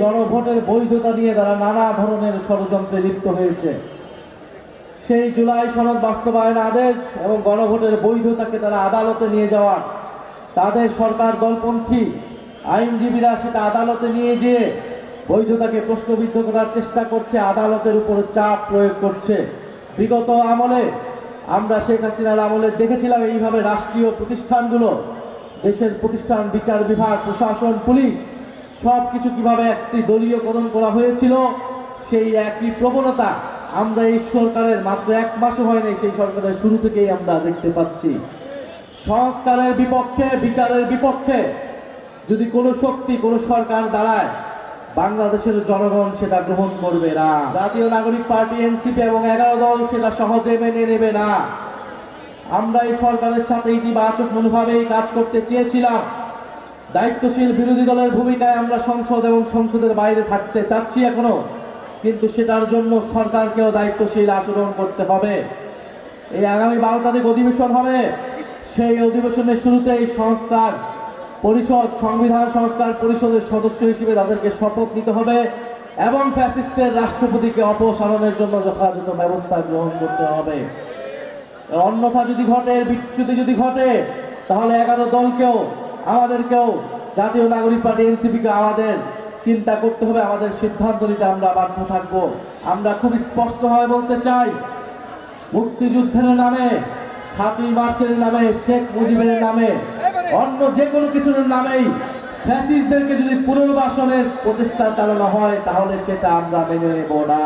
গণভোটের বৈধতা নিয়ে তারা নানা ধরনের ষড়যন্ত্রে লিপ্ত হয়েছে। সেই জুলাই সনদ বাস্তবায়ন আদেশ এবং গণভোটের বৈধতাকে তারা আদালতে নিয়ে যাওয়ার, তাদের সরকার দলপন্থী আইনজীবীরা সেটা আদালতে নিয়ে যেয়ে বৈধতাকে প্রশ্নবিদ্ধ করার চেষ্টা করছে, আদালতের উপর চাপ প্রয়োগ করছে। বিগত আমলে আমরা শেখ হাসিনার আমলে দেখেছিলাম এইভাবে রাষ্ট্রীয় প্রতিষ্ঠানগুলো, দেশের প্রতিষ্ঠান, বিচার বিভাগ, প্রশাসন, পুলিশ সব কিছু কীভাবে একটি দলীয়করণ করা হয়েছিল। সেই একই প্রবণতা আমরা এই সরকারের মাত্র 1 মাসও হয় নাই, সেই সরকারের শুরু থেকেই আমরা দেখতে পাচ্ছি। সংস্কারের বিপক্ষে, বিচারের বিপক্ষে যদি কোনো শক্তি, কোনো সরকার দাঁড়ায়, বাংলাদেশের জনগণ সেটা গ্রহণ করবে না। জাতীয় নাগরিক পার্টি, এনসিপি এবং 11 দল সেটা সহজে মেনে নেবে না। আমরা এই সরকারের সাথে ইতিবাচক মনোভাবেই কাজ করতে চেয়েছিলাম। দায়িত্বশীল বিরোধী দলের ভূমিকায় আমরা সংসদ এবং সংসদের বাইরে থাকতে চাচ্ছি এখনো, কিন্তু সেটার জন্য সরকারকেও দায়িত্বশীল আচরণ করতে হবে। এই আগামী 12 তারিখ অধিবেশন হবে, সেই অধিবেশনের শুরুতেই সংস্কার পরিষদ, সংবিধান সংস্কার পরিষদের সদস্য হিসেবে তাদেরকে শপথ নিতে হবে এবং ফ্যাসিস্টের রাষ্ট্রপতিকে অপসারণের জন্য যথাযথ ব্যবস্থা গ্রহণ করতে হবে। অন্যথা যদি ঘটে, বিচ্যুতি যদি ঘটে, তাহলে 11 দলকেও, আমাদেরকেও, জাতীয় নাগরিক পার্টি, এনসিপিকে আমাদের চিন্তা করতে হবে, আমাদের সিদ্ধান্ত নিতে আমরা বাধ্য থাকব। আমরা খুব স্পষ্টভাবে বলতে চাই, মুক্তিযুদ্ধের নামে, 7ই মার্চের নামে, শেখ মুজিবের নামে, অন্য যে কোনো কিছুর নামেই ফ্যাসিস্টদেরকে যদি পুনর্বাসনের প্রচেষ্টা চালানো হয়, তাহলে সেটা আমরা মেনে নেব না।